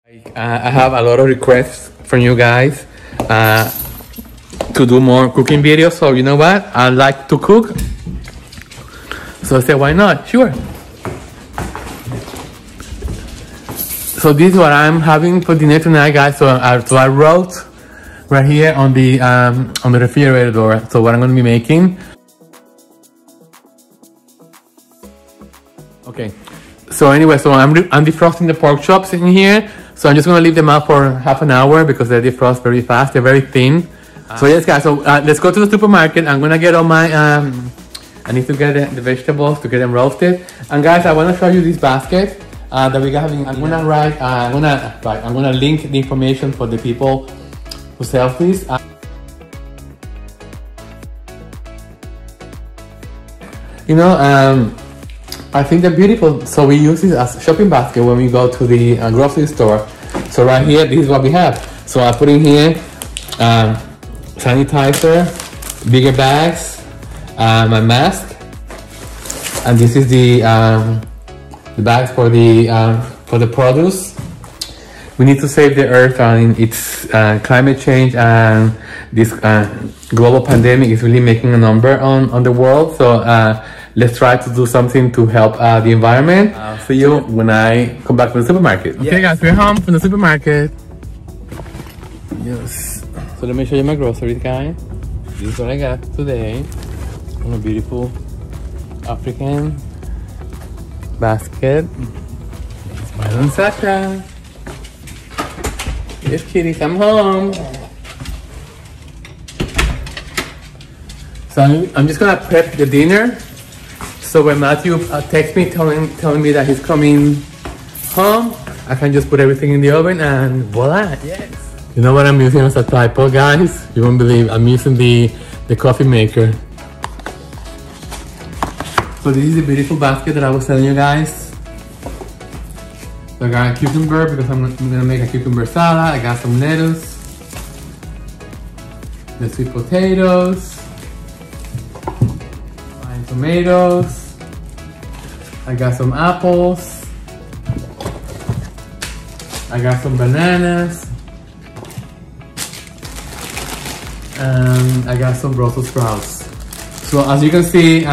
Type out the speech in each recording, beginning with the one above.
I have a lot of requests from you guys to do more cooking videos. So you know what? I like to cook. So I said, why not? Sure. So this is what I'm having for dinner tonight, guys. So I wrote right here on the refrigerator door. So what I'm going to be making. Okay. So anyway, so I'm defrosting the pork chops in here. So I'm just gonna leave them out for half an hour because they defrost very fast. They're very thin. So yes, guys. So let's go to the supermarket. I'm gonna get all my. I need to get the vegetables to get them roasted. And guys, I wanna show you this basket that we got. I'm gonna link the information for the people who sell these. I think they're beautiful, so we use this as a shopping basket when we go to the grocery store. So right here, this is what we have. So I put in here sanitizer, bigger bags, my mask, and this is the bags for the produce. We need to save the earth, and it's climate change and this global pandemic is really making a number on the world. So let's try to do something to help the environment. See you when I come back from the supermarket. Okay, guys, we're home from the supermarket. Yes. So let me show you my groceries, guys. This is what I got today. On a beautiful African basket. Smile on TaTa. Yes, kitties, I'm home. So I'm just gonna prep the dinner. So when Matthew texts me telling me that he's coming home, I can just put everything in the oven and voila! Yes. You know what I'm using as a tripod, guys? You won't believe I'm using the coffee maker. So this is the beautiful basket that I was telling you guys. So I got a cucumber because I'm gonna make a cucumber salad. I got some lettuce, the sweet potatoes, fine tomatoes. I got some apples. I got some bananas. And I got some Brussels sprouts. So as you can see,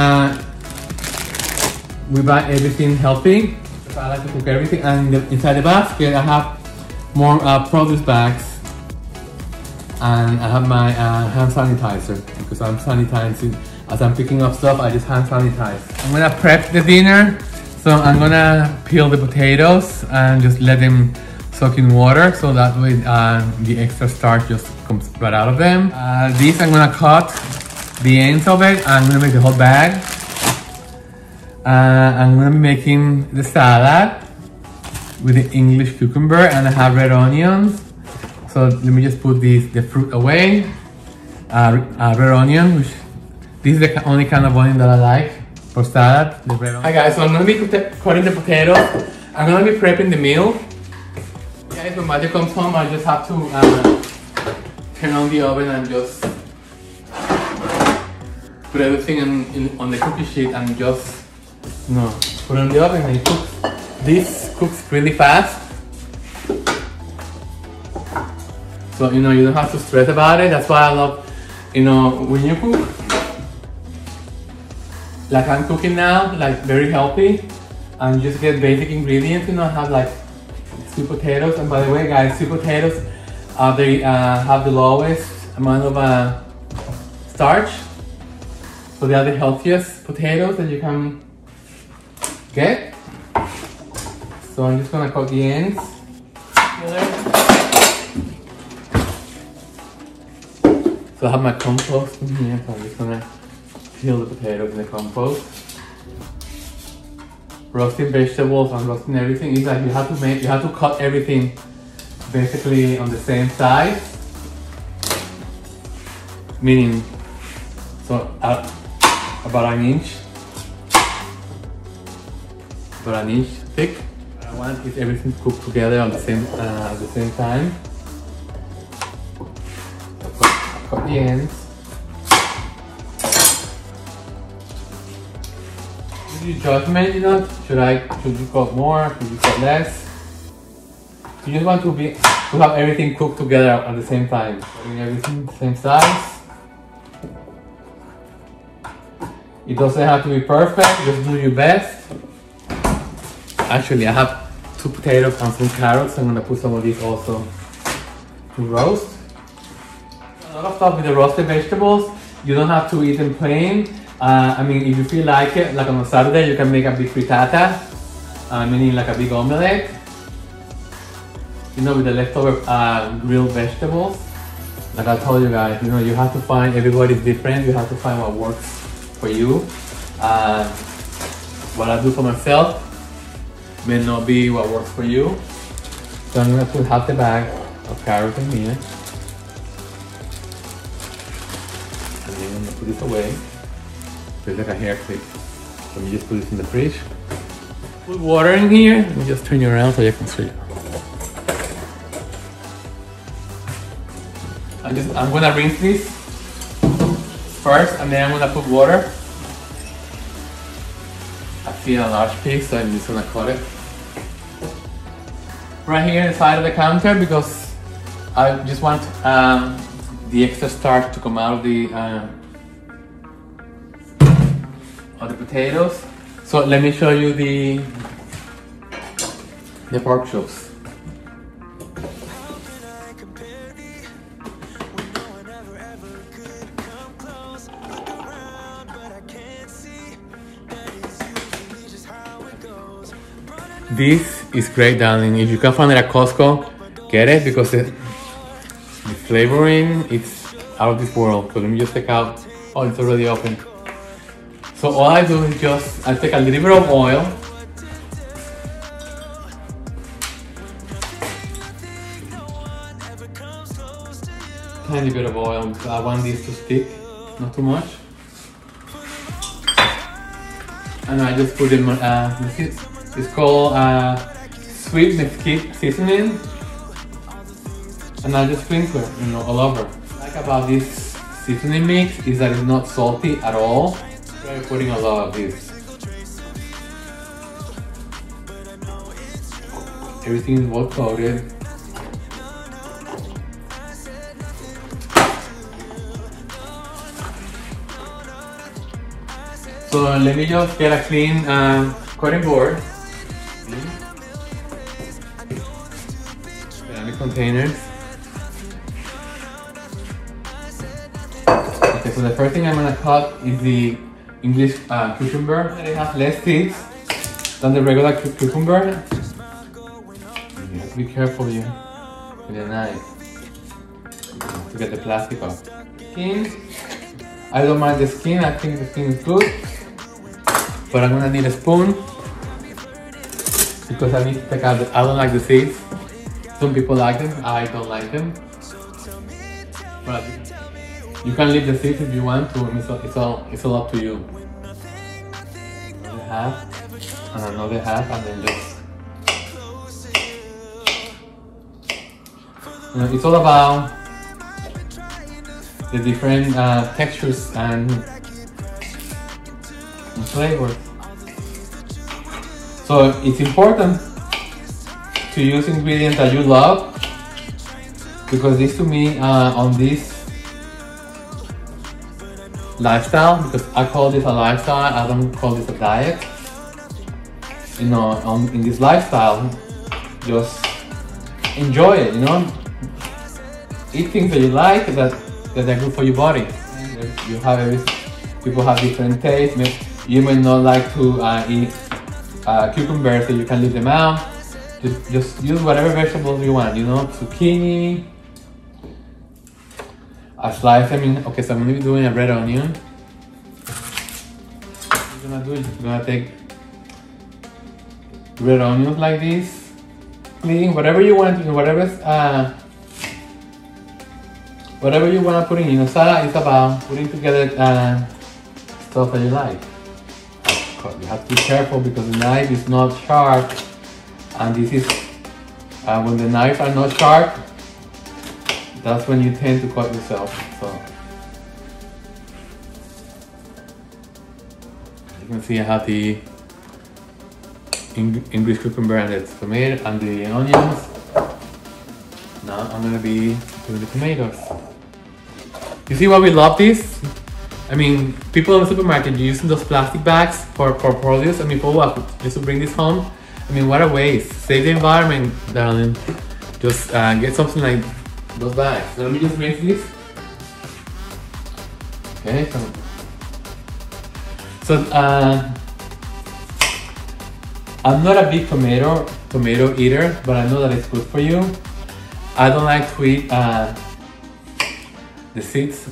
we buy everything healthy. I like to cook everything. And inside the basket, I have more produce bags. And I have my hand sanitizer because I'm sanitizing. As I'm picking up stuff, I just hand sanitize. I'm gonna prep the dinner. So I'm gonna peel the potatoes and just let them soak in water. So that way the extra starch just comes right out of them. This I'm gonna cut the ends of it. I'm gonna make the whole bag. I'm gonna be making the salad with the English cucumber and I have red onions. So let me just put the fruit away. Red onion, which this is the only kind of onion that I like for salad. The red onion. Hi guys, so I'm gonna be cutting the potatoes. I'm gonna be prepping the meal. Guys, when Matthew comes home, I just have to turn on the oven and just put everything on the cookie sheet and just put it on the oven and it cooks. This cooks really fast. So you don't have to stress about it. That's why I love when you cook. Like I'm cooking now, like very healthy, and just get basic ingredients. Have like sweet potatoes. And by the way, guys, sweet potatoes, they have the lowest amount of starch, so they are the healthiest potatoes that you can get. So I'm just gonna cut the ends together. So I have my compost in here, so I'm just gonna peel the potatoes in the compost. Roasting vegetables and roasting everything is like you have to cut everything basically on the same size. Meaning, so about an inch thick. What I want is everything cooked together on the same at the same time. Cut the ends. Your judgment, should you cut more, should you cut less? You just want to have everything cooked together at the same time. Putting everything the same size. It doesn't have to be perfect, just do your best. Actually, I have 2 potatoes and some carrots. I'm gonna put some of these also to roast. A lot of stuff with the roasted vegetables. You don't have to eat them plain. I mean, if you feel like it, like on a Saturday, you can make a big frittata, meaning like a big omelette. You know, with the leftover grilled vegetables. Like I told you guys, you know, you have to find, everybody's different. You have to find what works for you. What I do for myself may not be what works for you. So I'm gonna put half the bag of carrots in here. And then I'm gonna put this away. It's like a hair clip. Let me just put this in the fridge. Put water in here. Let me just turn you around so you can see. I'm gonna rinse this first, and then I'm gonna put water. I feel a large piece, so I'm just gonna cut it right here inside of the counter because I just want the extra starch to come out of the potatoes. So let me show you the pork chops. This is great, darling. If you can find it at Costco, get it because the flavoring is out of this world. So let me just take out. Oh, it's already open. So all I do is I take a little bit of oil. Tiny bit of oil because I want this to stick, not too much. And I just put in it's called sweet mesquite seasoning, and I just sprinkle it, you know, all over. What I like about this seasoning mix is that it's not salty at all. I'm putting a lot of this. Everything is well coated. So let me just get a clean cutting board. Ceramic containers. Okay, so the first thing I'm gonna cut is the English cucumber. It has less seeds than the regular cucumber. You have to be careful with your knife to get the plastic off. Skin. I don't mind the skin. I think the skin is good. But I'm gonna need a spoon because I need to take out I don't like the seeds. Some people like them, I don't like them. But you can leave the seeds if you want to, it's all up to you. Another half, and another half, and then just... You know, it's all about the different textures and flavors. So it's important to use ingredients that you love because this to me on this lifestyle, because I call this a lifestyle, I don't call this a diet. You know, in this lifestyle, just enjoy it, you know. Eat things that you like, that are good for your body. You have people have different tastes. You may not like to eat cucumbers, so you can leave them out. Just use whatever vegetables you want, you know, zucchini. A slice, okay, so I'm gonna be doing a red onion. What I'm gonna do is I'm gonna take red onions like this. Clean, whatever you want, whatever you want to put in. You know, salad is about putting together stuff that you like. You have to be careful because the knife is not sharp, and this is when the knives are not sharp, that's when you tend to cut yourself. So you can see I have the English cucumber and the tomato and the onions. Now I'm gonna be doing the tomatoes. You see why we love this? I mean, people in the supermarket using those plastic bags for produce. I mean, for what? Just to bring this home? I mean, what a waste. Save the environment, darling. Just get something like those bags. So let me just rinse this. Okay, so I'm not a big tomato eater, but I know that it's good for you. I don't like to eat the seeds.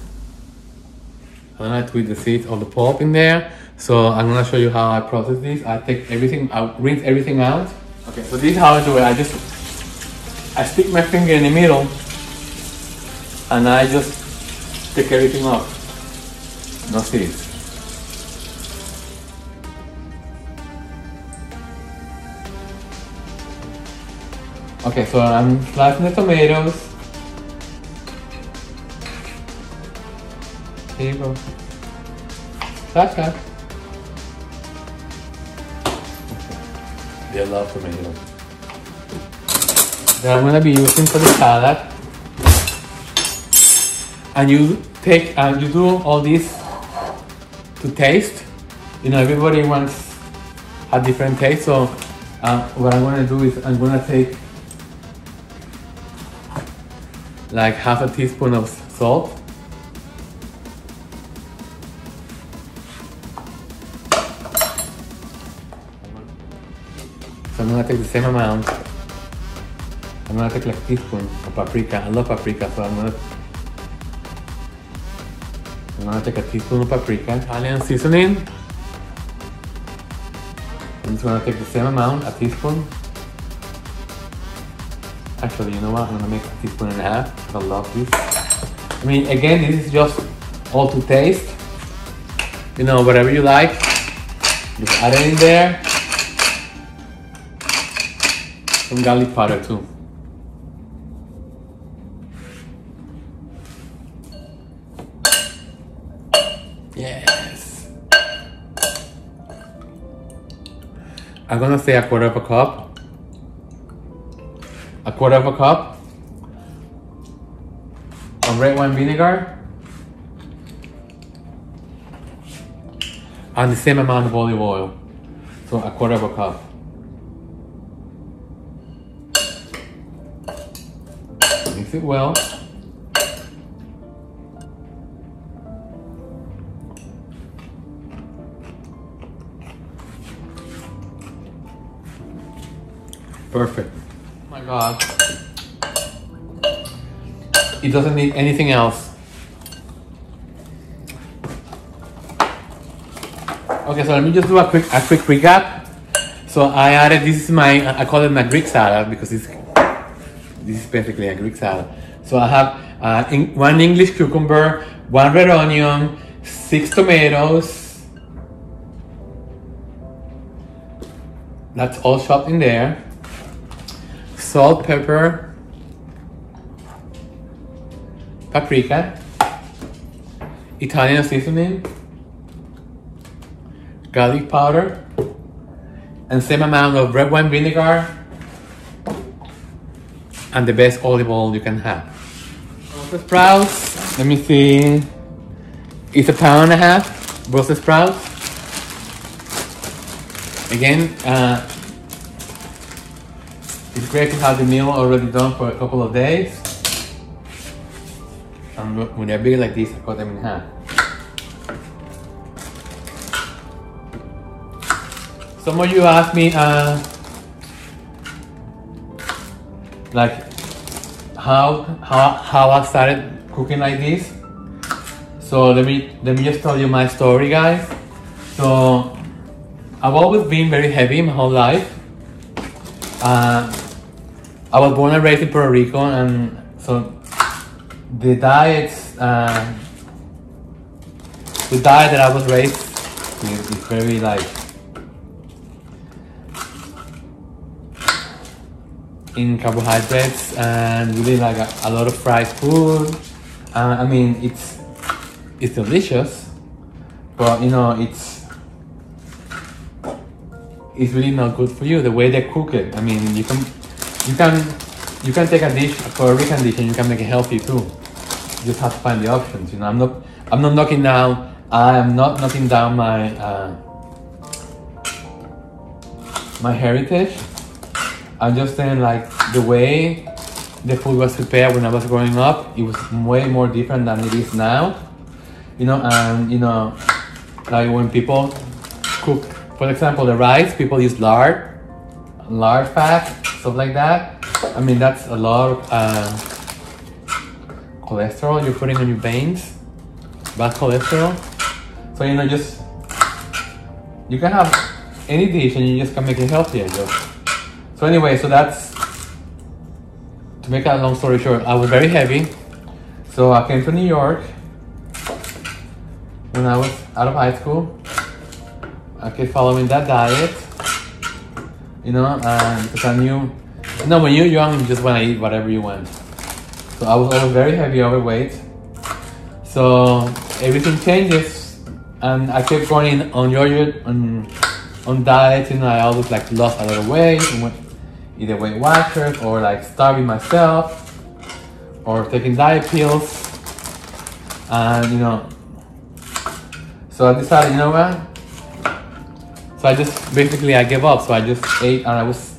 I don't like to eat the seeds or the pulp in there. So I'm gonna show you how I process this. I take everything, I rinse everything out. Okay, so this is how I do it. I stick my finger in the middle and I just take everything off. No seeds. Okay, so I'm slicing the tomatoes. Here you go. TaTa. Okay. They love tomatoes. That I'm gonna be using for the salad. And you take you do all this to taste. You know, everybody wants a different taste. So what I'm gonna do is I'm gonna take like half a teaspoon of salt. So I'm gonna take the same amount. I'm gonna take like a teaspoon of paprika. I love paprika, so I'm gonna take a teaspoon of paprika. Italian seasoning. I'm just gonna take the same amount, a teaspoon. Actually, you know what? I'm gonna make a teaspoon and a half because I love this. I mean, again, this is just all to taste. You know, whatever you like, just add it in there. Some garlic powder too. Yes. I'm gonna say a quarter of a cup. A quarter of a cup of red wine vinegar and the same amount of olive oil. So a quarter of a cup. Mix it well. Perfect. Oh my God. It doesn't need anything else. Okay, so let me just do a quick recap. So I added, this is I call it my Greek salad because this is basically a Greek salad. So I have 1 English cucumber, 1 red onion, 6 tomatoes. That's all chopped in there. Salt, pepper, paprika, Italian seasoning, garlic powder, and same amount of red wine vinegar, and the best olive oil you can have. Brussels sprouts, let me see, it's 1.5 pounds Brussels sprouts. Again, it's great to have the meal already done for a couple of days. And when they're big like this, I cut them in half. Some of you asked me, like, how I started cooking like this. So let me just tell you my story, guys. So I've always been very heavy my whole life. I was born and raised in Puerto Rico, and so the diet that I was raised is very like in carbohydrates and really like a lot of fried food. I mean, it's delicious, but you know, it's really not good for you the way they cook it. I mean, you can you can take a dish for every condition. You can make it healthy too. You just have to find the options. You know, I'm not knocking down. I am not knocking down my my heritage. I'm just saying, like, the way the food was prepared when I was growing up, it was way more different than it is now. You know, and you know, like when people cook, for example, the rice, people use lard fat, stuff like that. I mean, that's a lot of cholesterol you're putting on your veins, bad cholesterol. So, you know, just, you can have any dish and you just can make it healthier. So anyway, so that's, to make a long story short, I was very heavy. So I came to New York when I was out of high school. I kept following that diet, you know, and because I knew, you know, when you're young, you just want to eat whatever you want. So I was always very heavy, overweight. So everything changes, and I kept going on diets. You know, I always like lost a lot of weight, either Weight Watchers or like starving myself or taking diet pills, and you know. So I decided, you know what? So I just basically I gave up. So I just ate, and I was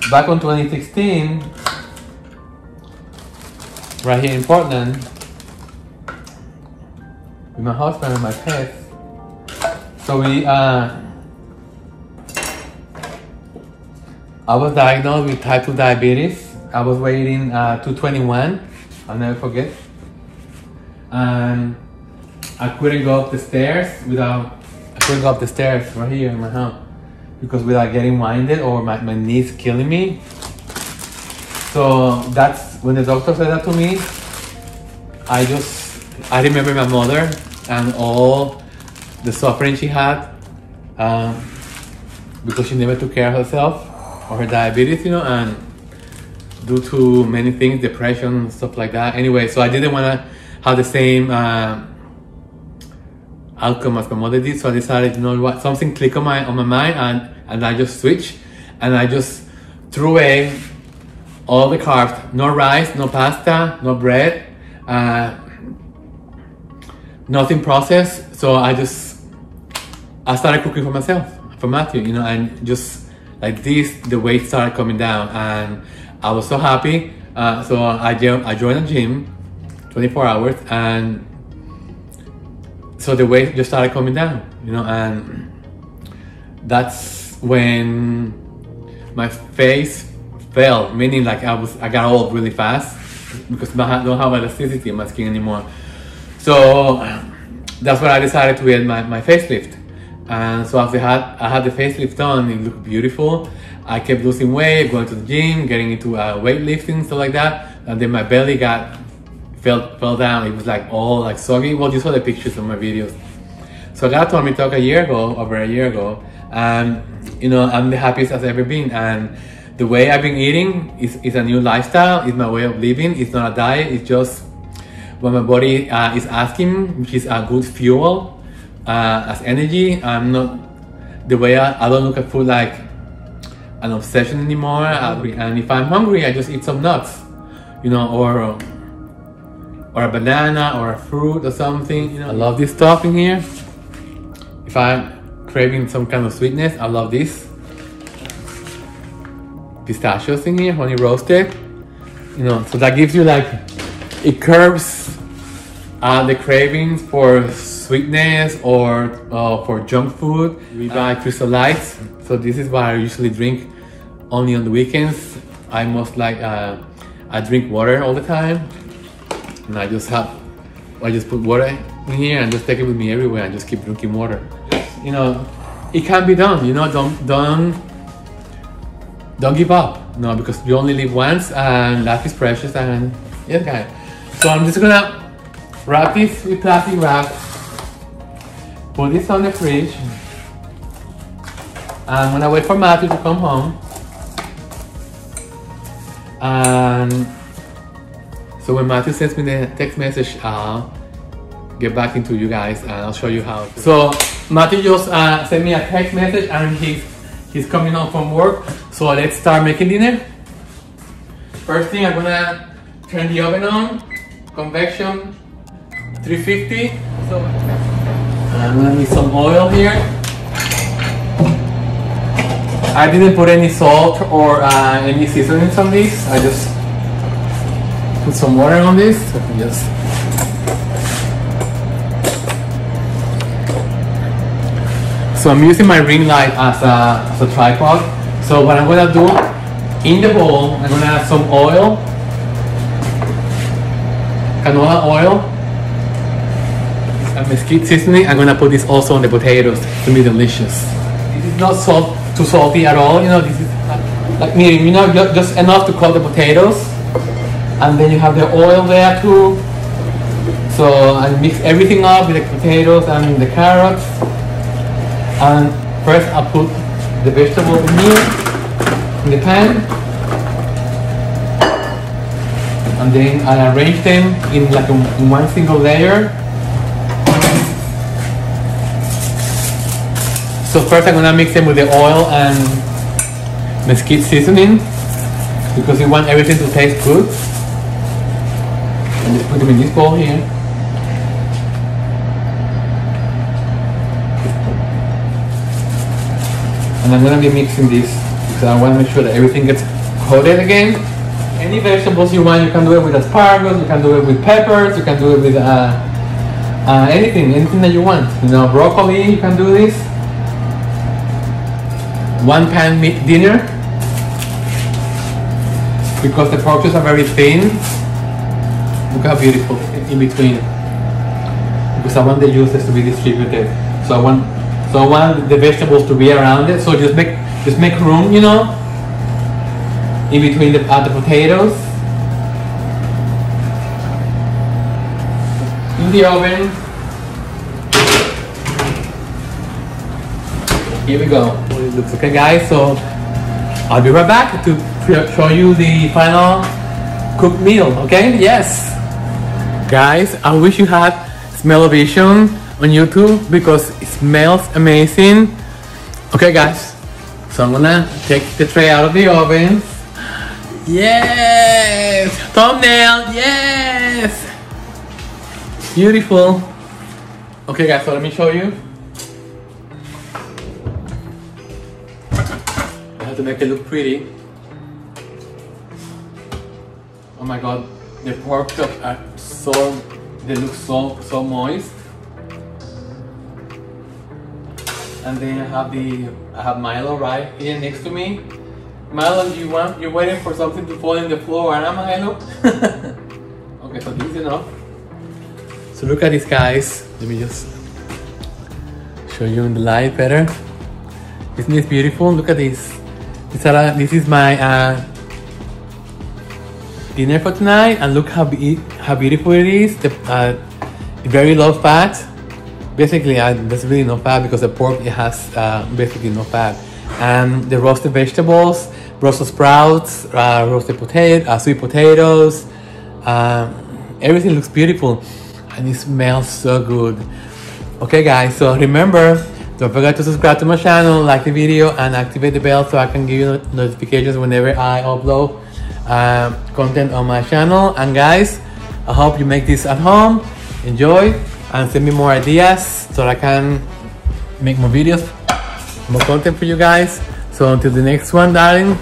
back in 2016, right here in Portland, with my husband and my pets. So I was diagnosed with type 2 diabetes. I was weighing 221, I'll never forget. And I couldn't go up the stairs right here in my house because without getting winded or my knees killing me. So that's when the doctor said that to me. I remember my mother and all the suffering she had because she never took care of herself or her diabetes, you know, and due to many things, depression, stuff like that. Anyway, so I didn't want to have the same outcome as my mother did. So I decided, you know what, something clicked on my mind, and I just switched, and I just threw away all the carbs. No rice, no pasta, no bread, nothing processed. So I started cooking for myself, for Matthew, you know, and just like this, the weight started coming down, and I was so happy. So I joined a gym, 24 hours, and so the weight just started coming down, you know, and that's when my face fell, meaning like I got old really fast because I don't have elasticity in my skin anymore. So that's when I decided to get my facelift. And so after I had the facelift done, it looked beautiful. I kept losing weight, going to the gym, getting into weightlifting, stuff like that. And then my belly fell down. It was like all like soggy. Well, you saw the pictures on my videos. So I got a tummy tuck over a year ago. And you know, I'm the happiest I've ever been. And the way I've been eating is a new lifestyle. It's my way of living. It's not a diet. It's just what my body is asking, which is a good fuel. As energy. I'm not the way I don't look at food like an obsession anymore. And if I'm hungry, I just eat some nuts, you know, or a banana or a fruit or something. You know, I love this stuff in here. If I'm craving some kind of sweetness, I love this. Pistachios in here, honey roasted. You know, so that gives you like, it curbs the cravings for sweetness or for junk food. We buy Crystal Lights, so this is what I usually drink only on the weekends. I drink water all the time, and I just put water in here and just take it with me everywhere and just keep drinking water. You know, it can be done. You know, don't give up. No, because you only live once and life is precious. And yes, guys. So I'm just gonna wrap this with plastic wrap. Put this on the fridge. I'm gonna wait for Matthew to come home. And so when Matthew sends me the text message, I'll get back into you guys and I'll show you how. So Matthew just sent me a text message and he's coming home from work. So let's start making dinner. First thing, I'm gonna turn the oven on, convection 350. So I'm gonna need some oil here. I didn't put any salt or any seasonings on this. I just put some water on this. So I'm using my ring light as a tripod. So what I'm gonna do, in the bowl, I'm gonna add some oil, canola oil, and mesquite seasoning. I'm gonna put this also on the potatoes to be delicious. This is not too salty at all. You know, this is like medium. You know, just enough to coat the potatoes, and then you have the oil there too. So I mix everything up with the potatoes and the carrots. And first I'll put the vegetables in here, in the pan. And then I'll arrange them in like in one single layer. So first I'm gonna mix them with the oil and mesquite seasoning, because you want everything to taste good. And just put them in this bowl here. And I'm gonna be mixing this because I want to make sure that everything gets coated again. Any vegetables you want, you can do it with asparagus, you can do it with peppers, you can do it with anything that you want. You know, broccoli, you can do this. One pan meat dinner, because the portions are very thin. Look how beautiful in between. Because I want the juices to be distributed. So I want the vegetables to be around it. So just make room, you know, in between the potatoes. In the oven. Here we go. It looks okay, guys. So I'll be right back to show you the final cooked meal. Okay? Yes. Guys, I wish you had smell-o-vision on YouTube because it smells amazing. Okay, guys. So I'm gonna take the tray out of the oven. Yes! Thumbnail! Yes! Beautiful. Okay, guys. So let me show you. To make it look pretty. Oh my god, the pork chops are they look so moist. And then I have Milo right here next to me. Milo, you're waiting for something to fall in the floor, and Milo. Okay, so this is enough. So look at this, guys. Let me just show you in the light better. Isn't this beautiful? Look at this. This is my dinner for tonight, and look how beautiful it is. The very low fat. Basically, there's really no fat because the pork, it has basically no fat. And the roasted vegetables, Brussels sprouts, roasted sweet potatoes. Everything looks beautiful, and it smells so good. Okay, guys. So remember, don't forget to subscribe to my channel, like the video, and activate the bell so I can give you notifications whenever I upload content on my channel. And guys, I hope you make this at home, enjoy, and send me more ideas so I can make more videos, more content for you guys. So until the next one, darling,